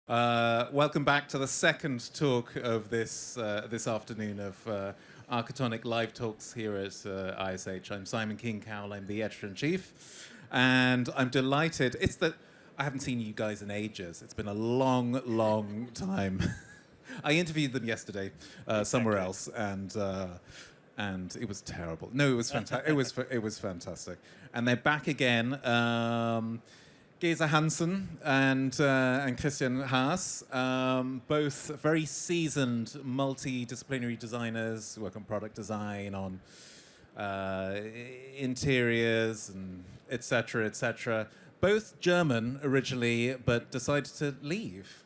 Welcome back to the second talk of this afternoon of Architonic live talks here at ISH. I'm Simon Keane-Cowell, I'm the editor-in-chief, and I'm delighted. It's that I haven't seen you guys in ages. It's been a long, long time. I interviewed them yesterday somewhere else, and it was terrible. No, it was fantastic. It was fantastic, and they're back again. Gesa Hansen and Christian Haas, both very seasoned multidisciplinary designers who work on product design, on interiors, and etc., etc. Both German originally, but decided to leave.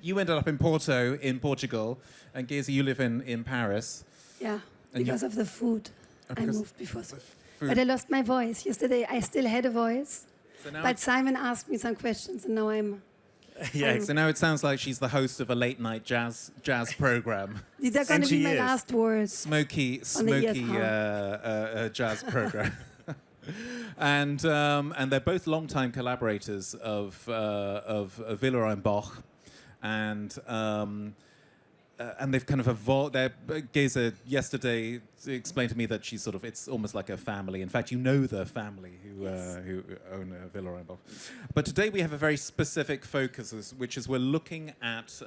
You ended up in Porto, in Portugal, and Gesa, you live in Paris. Yeah, because of the food. I moved before. Food. But I lost my voice. Yesterday I still had a voice. So now but Simon asked me some questions, and now I'm... Yeah, so now it sounds like she's the host of a late-night jazz program. These are going to be my last words. Smoky jazz program. And they're both long-time collaborators of Villeroy Boch, and they've kind of evolved. Gesa yesterday explained to me that she's sort of, it's almost like a family. In fact, you know the family who own Villeroy Boch. But today we have a very specific focus, which is we're looking at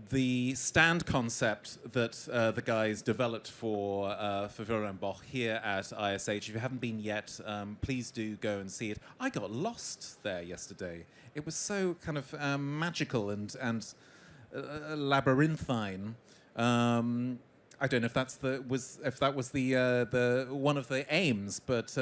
the stand concept that the guys developed for Villeroy Boch here at ISH. If you haven't been yet, please do go and see it. I got lost there yesterday. It was so kind of magical and labyrinthine. I don't know if that was the one of the aims, but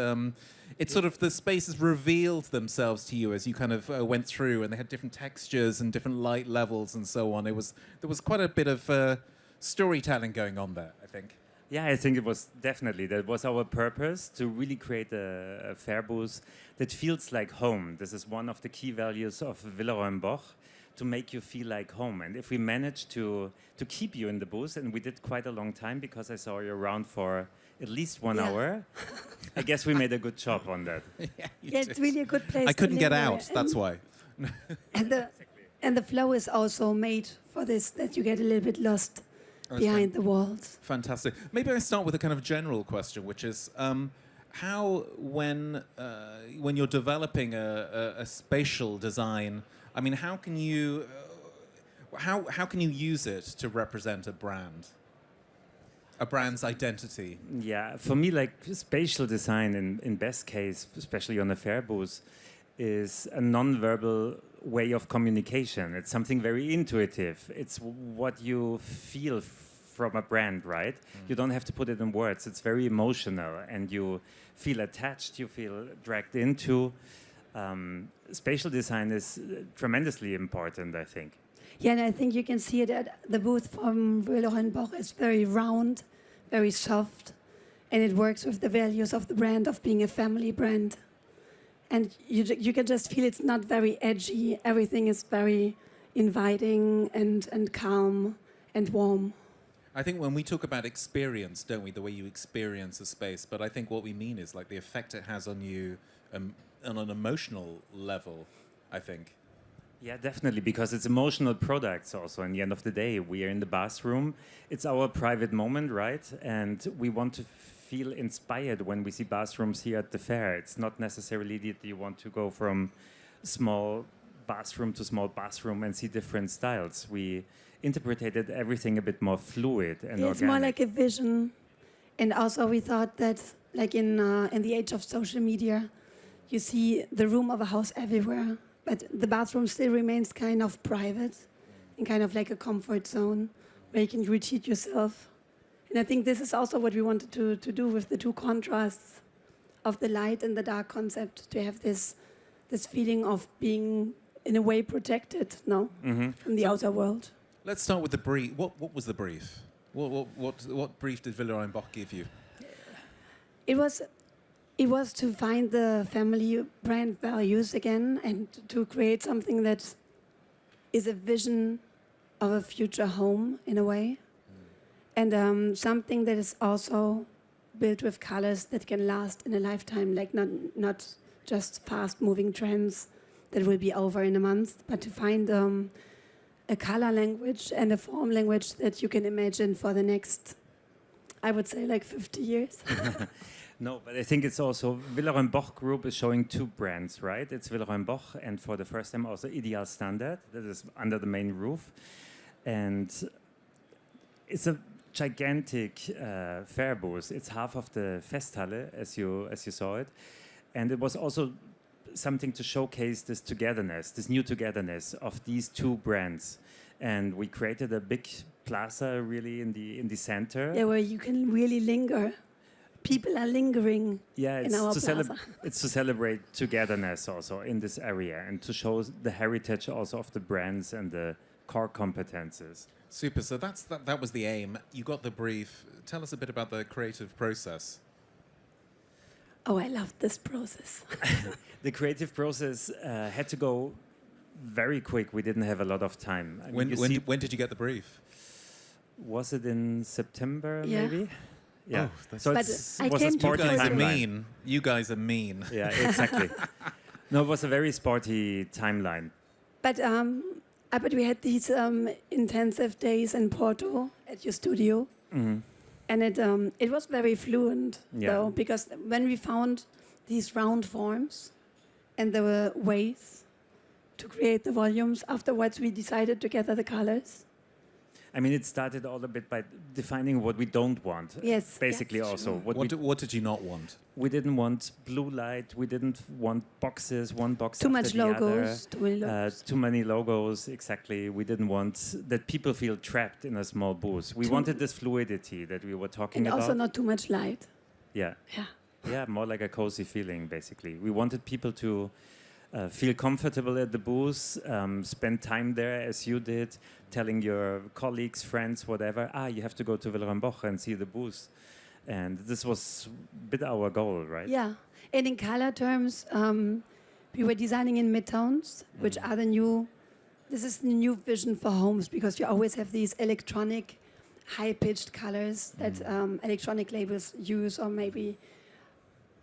it's sort of the spaces revealed themselves to you as you kind of went through, and they had different textures and different light levels and so on. There was quite a bit of storytelling going on there, I think. Yeah, I think it was definitely, that was our purpose, to really create a fair booth that feels like home. This is one of the key values of Villeroy Boch, to make you feel like home. And if we manage to keep you in the booth, and we did quite a long time because I saw you around for at least 1 hour, I guess we made a good job on that. Yeah, it's really a good place. I couldn't get out, that's why. and the flow is also made for this, that you get a little bit lost behind the walls. Fantastic. Maybe I start with a kind of general question, which is how, when you're developing a spatial design, I mean, how can you use it to represent a brand's identity? Yeah, for me, like spatial design in best case, especially on a fair booth, is a non-verbal way of communication. It's something very intuitive. It's what you feel from a brand, right? You don't have to put it in words. It's very emotional, and you feel attached, you feel dragged into. Spatial design is tremendously important, I think. Yeah, and I think you can see it at the booth from Villeroy Boch is very round, very soft, and it works with the values of the brand, of being a family brand. And you can just feel it's not very edgy. Everything is very inviting and calm and warm. I think when we talk about experience, don't we, the way you experience a space, but I think what we mean is like the effect it has on you on an emotional level, I think. Yeah, definitely, because it's emotional products also. In the end of the day, we are in the bathroom. It's our private moment, right? And we want to feel inspired when we see bathrooms here at the fair. It's not necessarily that you want to go from small bathroom to small bathroom and see different styles. We interpreted everything a bit more fluid and organic. It's more like a vision. And also we thought that, like in the age of social media, you see the room of a house everywhere, but the bathroom still remains kind of private and kind of like a comfort zone where you can retreat yourself. And I think this is also what we wanted to do with the two contrasts of the light and the dark concept, to have this feeling of being, in a way, protected, from the outer world. Let's start with the brief. What was the brief? What brief did Villeroy Boch give you? It was to find the family brand values again, and to create something that is a vision of a future home, in a way. And something that is also built with colors that can last in a lifetime, like not just fast-moving trends that will be over in a month, but to find a color language and a form language that you can imagine for the next, I would say, like 50 years. No, but I think it's also Villeroy Boch Group is showing two brands, right? It's Villeroy Boch and for the first time also Ideal Standard that is under the main roof, and it's a gigantic fair booth. It's half of the Festhalle as you saw it, and it was also something to showcase this togetherness, this new togetherness of these two brands, and we created a big plaza really in the center. Yeah, where you can really linger. People are lingering in our plaza. It's to celebrate togetherness also in this area and to show the heritage also of the brands and the core competences. Super. So that was the aim. You got the brief. Tell us a bit about the creative process. Oh, I loved this process. The creative process had to go very quick. We didn't have a lot of time. I mean, When did you get the brief? Was it in September, Yeah. maybe? Yeah. Oh, that's So But it I was a came to sporty You guys are timeline. mean. You guys are mean. Yeah, exactly. No, it was a very sporty timeline. But we had these intensive days in Porto at your studio, and it was very fluent though, because when we found these round forms and there were ways to create the volumes, afterwards we decided to gather the colors. I mean, it started all a bit by defining what we don't want. Yes, Basically, yeah, also sure. What did you not want? we didn't want blue light. We didn't want boxes, one box Too after much the other. logos, too many logos. Too many logos, exactly. We didn't want that people feel trapped in a small booth. We wanted this fluidity that we were talking And about. also not too much light. Yeah. Yeah. Yeah, more like a cozy feeling, basically. We wanted people to feel comfortable at the booth, spend time there as you did, telling your colleagues, friends, whatever, you have to go to Villeroy Boch and see the booth. And this was a bit our goal, right? Yeah. And in color terms, we were designing in midtones, which are this is the new vision for homes, because you always have these electronic, high-pitched colors that electronic labels use, or maybe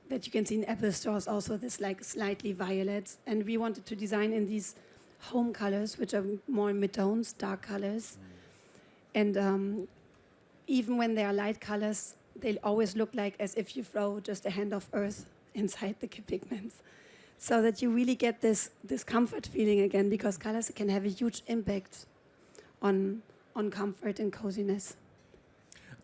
that you can see in Apple stores also, this like slightly violet. And we wanted to design in these home colors, which are more midtones, dark colors. And even when they are light colors, they always look like as if you throw just a hand of earth inside the pigments. So that you really get this comfort feeling again, because colors can have a huge impact on comfort and coziness.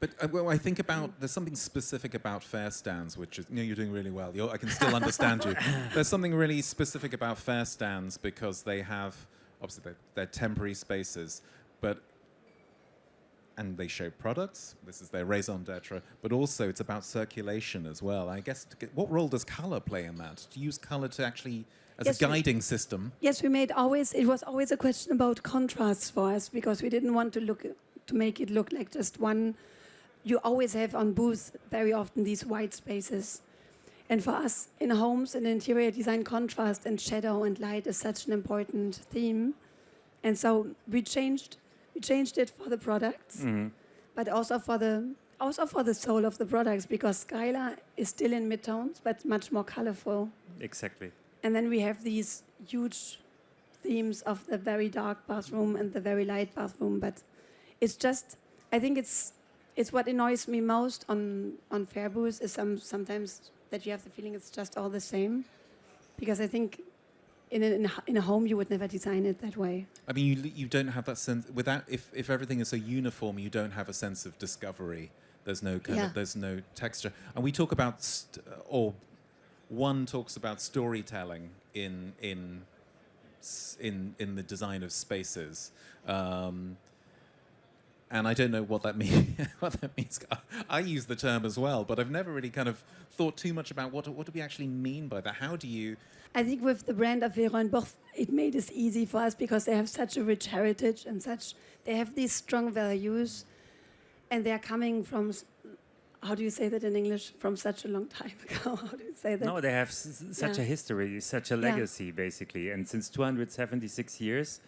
But when I think about, there's something specific about fair stands, which is, you're doing really well. I can still understand you. There's something really specific about fair stands because they have, obviously, they're temporary spaces, and they show products. This is their raison d'etre, but also it's about circulation as well. I guess, what role does color play in that? Do you use color to actually, as a guiding system? Yes, it was always a question about contrasts for us, because we didn't want to make it look like just one. You always have on booths very often these white spaces. And for us in homes and interior design, contrast and shadow and light is such an important theme. And so we changed it for the products, but also for the soul of the products, because Skylar is still in midtones, but much more colorful. Exactly. And then we have these huge themes of the very dark bathroom and the very light bathroom. But it's just, I think it's what annoys me most on fair booths is sometimes that you have the feeling it's just all the same, because I think in a home you would never design it that way. I mean, you don't have that sense, without, if everything is so uniform, you don't have a sense of discovery. There's no there's no texture. And we talk about, one talks about storytelling in the design of spaces. And I don't know what that means. I use the term as well, but I've never really kind of thought too much about what do we actually mean by that. How do you? I think with the brand of Villeroy Boch, it made it easy for us because they have such a rich heritage and they have these strong values, and they are coming from, how do you say that in English? From such a long time ago. How do you say that? No, they have such a history, such a legacy, basically, and since 276 years.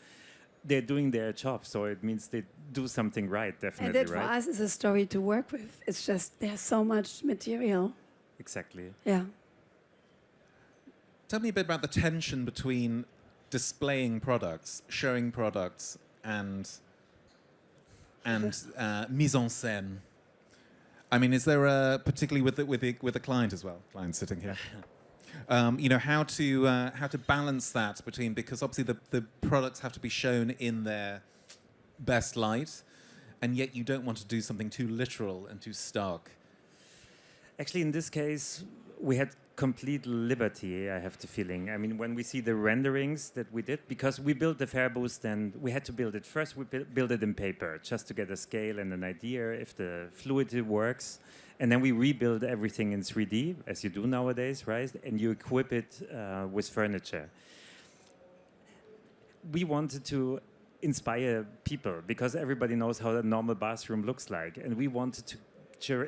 They're doing their job, so it means they do something right, definitely, and that for us is a story to work with. It's just there's so much material. Exactly. Yeah. Tell me a bit about the tension between displaying products, showing products, and mise en scène. I mean, is there a particularly with the client as well? Client sitting here. You know, how to balance that between, because obviously the products have to be shown in their best light, and yet you don't want to do something too literal and too stark. Actually, in this case, we had complete liberty, I have the feeling. I mean, when we see the renderings that we did, because we built the fair booth, then we had to build it first. We built it in paper just to get a scale and an idea if the fluidity works. And then we rebuild everything in 3D, as you do nowadays, right? And you equip it with furniture. We wanted to inspire people because everybody knows how a normal bathroom looks like. And we wanted to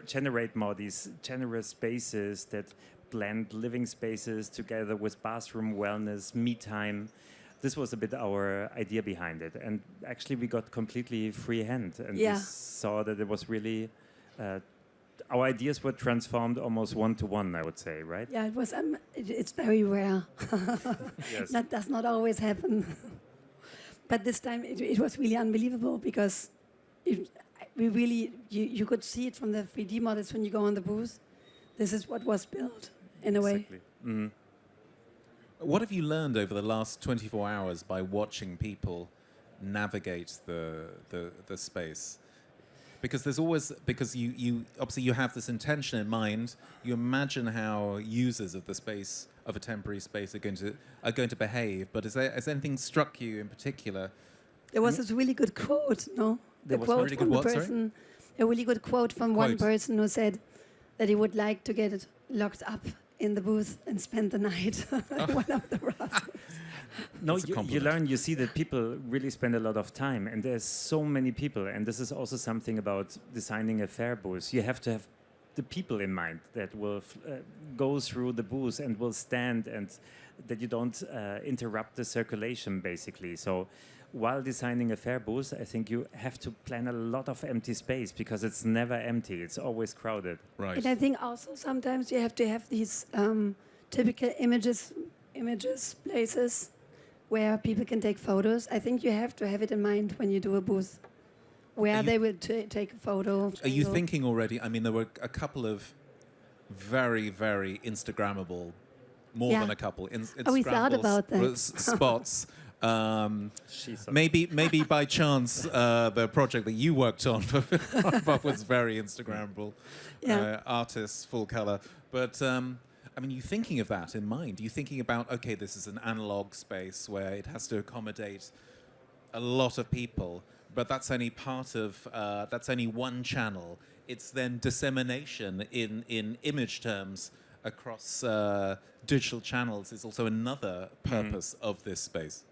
generate more these generous spaces that blend living spaces together with bathroom wellness, me time. This was a bit our idea behind it. And actually we got completely free hand and we saw that it was really, our ideas were transformed almost one-to-one, I would say, right? Yeah, it was. It's very rare. Yes. That does not always happen. But this time it was really unbelievable because we really, you could see it from the 3D models when you go on the booth. This is what was built, in a way. Mm. What have you learned over the last 24 hours by watching people navigate the space? Because there's always, because you obviously you have this intention in mind, you imagine how users of the space, of a temporary space, are going to behave. But has anything struck you in particular? There was this really good quote, no? There was a really good what, sorry? A really good quote from one person who said that he would like to get it locked up in the booth and spend the night in one of the rooms. No, you learn, you see that people really spend a lot of time, and there's so many people, and this is also something about designing a fair booth. You have to have the people in mind that will go through the booth and will stand, and that you don't interrupt the circulation, basically. So while designing a fair booth, I think you have to plan a lot of empty space because it's never empty. It's always crowded. Right. And I think also sometimes you have to have these typical images, places where people can take photos. I think you have to have it in mind when you do a booth, where they will take a photo. Are you thinking already? I mean, there were a couple of very, very Instagrammable, more than a couple, Instagrammable we thought about that. Spots. Maybe by chance the project that you worked on for Villeroy Boch was very Instagrammable, artists, full color. But I mean, you thinking of that in mind? You thinking about, okay, this is an analog space where it has to accommodate a lot of people, but that's only part of, that's only one channel. It's then dissemination in image terms across digital channels is also another purpose of this space.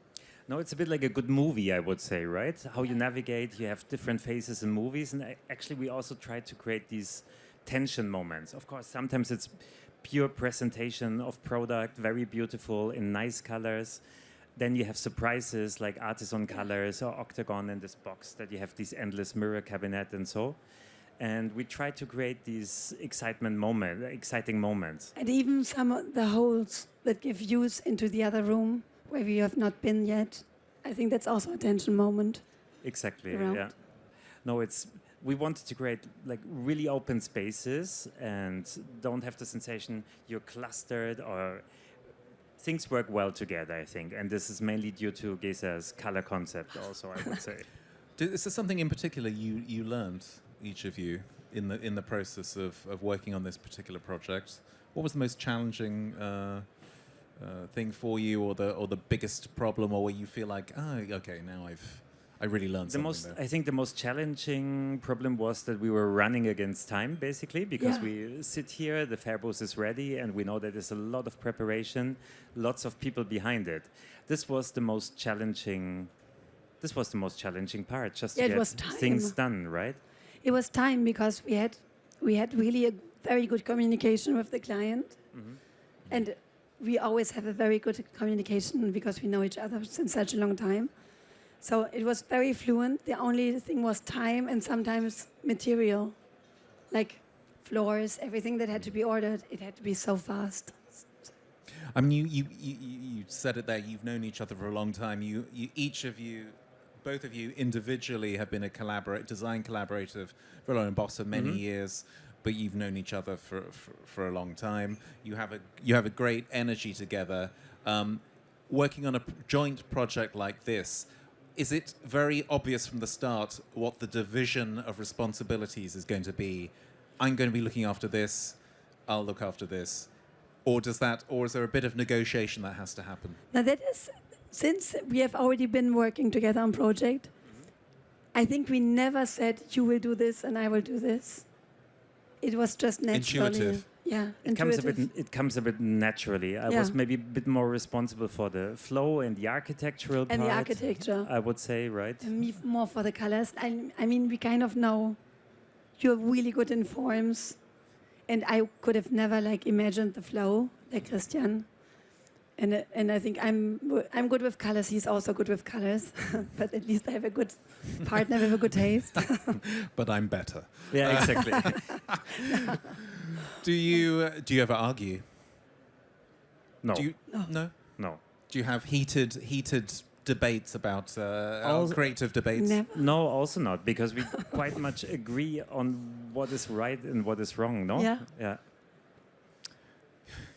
No, it's a bit like a good movie, I would say, right? How you navigate, you have different phases in movies, and actually we also try to create these tension moments. Of course, sometimes it's pure presentation of product, very beautiful in nice colors. Then you have surprises like artisan colors or octagon in this box that you have these endless mirror cabinet and so. And we try to create these exciting moments. And even some of the holes that give views into the other room where we have not been yet. I think that's also a tension moment. Exactly, around. yeah. No, we wanted to create like really open spaces and don't have the sensation you're clustered, or things work well together, I think. And this is mainly due to Gesa's color concept also, I would say. Is there something in particular you learned, each of you, in the process of working on this particular project? What was the most challenging thing for you, or the biggest problem, or where you feel like, okay, now I really learned something there? I think the most challenging problem was that we were running against time, basically, because we sit here, the fair booth is ready, and we know that there's a lot of preparation, lots of people behind it. This was the most challenging part, just to get things done, right? It was time because we had really a very good communication with the client, and we always have a very good communication because we know each other since such a long time. So it was very fluent. The only thing was time and sometimes material, like floors, everything that had to be ordered. It had to be so fast. I mean, you said it there. You've known each other for a long time. Each of you, both of you individually, have been a design collaborator of Villeroy Boch for many years, but you've known each other for a long time. You have a great energy together. Working on a joint project like this, is it very obvious from the start what the division of responsibilities is going to be? I'm going to be looking after this. I'll look after this. Or is there a bit of negotiation that has to happen? Now that is, since we have already been working together on project, I think we never said you will do this and I will do this. It was just naturally. Intuitive. Yeah, It comes a bit naturally. I was maybe a bit more responsible for the flow and the architectural part. And the architecture. I would say, right? And me more for the colors. I mean, we kind of know you're really good in forms. And I could have never imagined the flow like Christian. And I think I'm good with colors. He's also good with colors. But at least I have a good partner with a good taste. But I'm better. Yeah, exactly. Do you ever argue? No. No. No. Do you have heated debates about creative debates? Never. No, also not, because we quite much agree on what is right and what is wrong. No. Yeah. Yeah.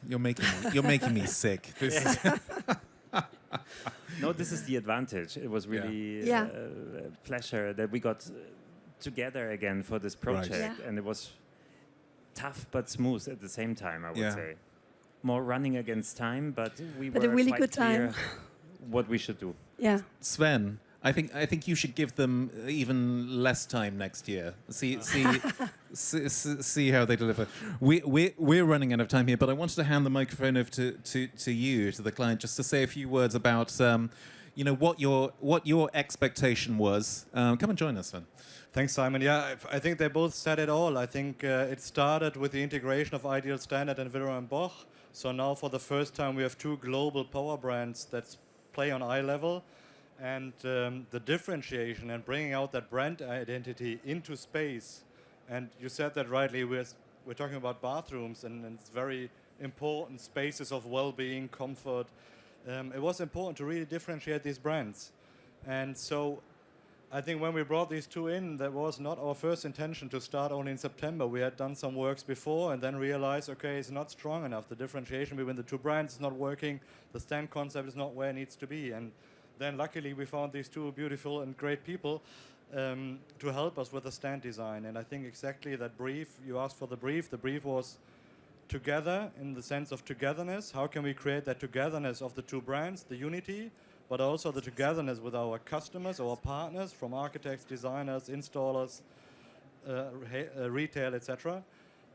You're making me sick. This is No, this is the advantage. It was really a pleasure that we got together again for this project, Yeah. and it was tough but smooth at the same time. I would Yeah. say more running against time, but we But were a really quite good time. clear what we should do. Yeah. Sven. I think you should give them even less time next year. See how they deliver. We're running out of time here, but I wanted to hand the microphone over to you, to the client, just to say a few words about what your expectation was. Come and join us, Sven. Thanks, Simon. Yeah, I think they both said it all. I think it started with the integration of Ideal Standard and Villeroy Boch. So now for the first time we have two global power brands that play on eye level. And the differentiation and bringing out that brand identity into space. And you said that rightly, we're talking about bathrooms and it's very important spaces of well-being, comfort. It was important to really differentiate these brands. And so I think when we brought these two in, that was not our first intention to start only in September. We had done some works before and then realized, okay, it's not strong enough. The differentiation between the two brands is not working. The stand concept is not where it needs to be. And then luckily we found these two beautiful and great people to help us with the stand design. And I think exactly that brief, you asked for the brief was together in the sense of togetherness. How can we create that togetherness of the two brands, the unity, but also the togetherness with our customers, our partners, from architects, designers, installers, retail, etc.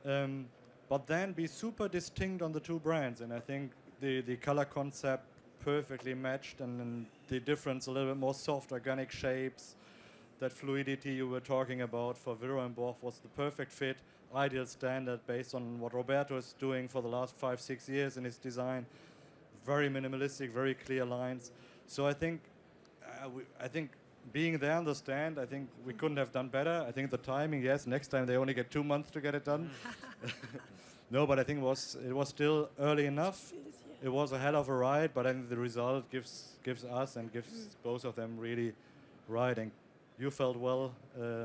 But then be super distinct on the two brands. And I think the color concept perfectly matched, and the difference, a little bit more soft, organic shapes, that fluidity you were talking about for Villeroy Boch was the perfect fit, Ideal Standard based on what Roberto is doing for the last 5-6 years in his design. Very minimalistic, very clear lines. So I think being there on the stand, I think we couldn't have done better. I think the timing, yes, next time they only get 2 months to get it done. No, but I think it was still early enough. It was a hell of a ride, but I think the result gives us and gives both of them really right. And you felt well.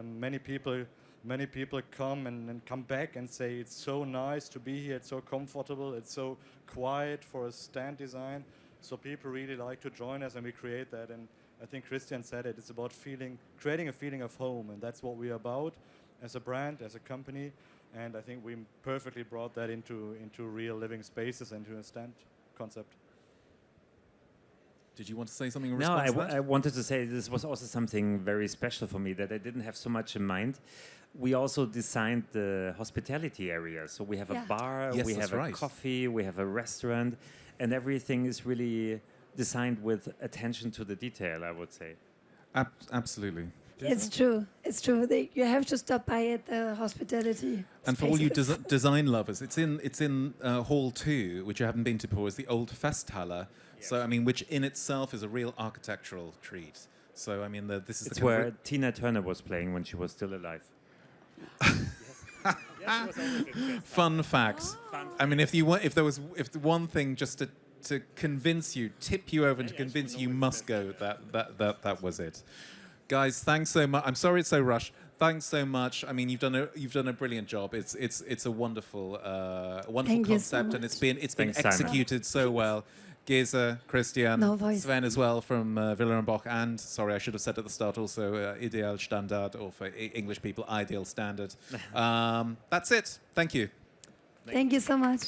Many people come and come back and say it's so nice to be here. It's so comfortable. It's so quiet for a stand design. So people really like to join us, and we create that. And I think Christian said it. It's about creating a feeling of home, and that's what we're about as a brand, as a company. And I think we perfectly brought that into real living spaces and to a stand concept. Did you want to say something in No, response to that? I wanted to say this was also something very special for me that I didn't have so much in mind. We also designed the hospitality area. So we have a bar, Yes, we that's have right. a coffee, we have a restaurant, and everything is really designed with attention to the detail, I would say. Absolutely. It's true. It's true. You have to stop by at the hospitality. And for all you spaces. design lovers, it's in Hall 2, which you haven't been to before, is the old Festhalle. Yes. So I mean, which in itself is a real architectural treat. So I mean, this is it's where Tina Turner was playing when she was still alive. Fun fact. I mean, if the one thing just to convince you, tip you over and to convince you must go. That was it. Guys, thanks so much. I'm sorry it's so rushed. Thanks so much. I mean, you've done a brilliant job. It's a wonderful wonderful concept, and it's been Thanks, executed so well. Gesa, Christian, No voice. Sven as well from Villeroy Boch, and sorry, I should have said at the start also Ideal Standard, or for English people, Ideal Standard. That's it. Thank you. Thank you so much.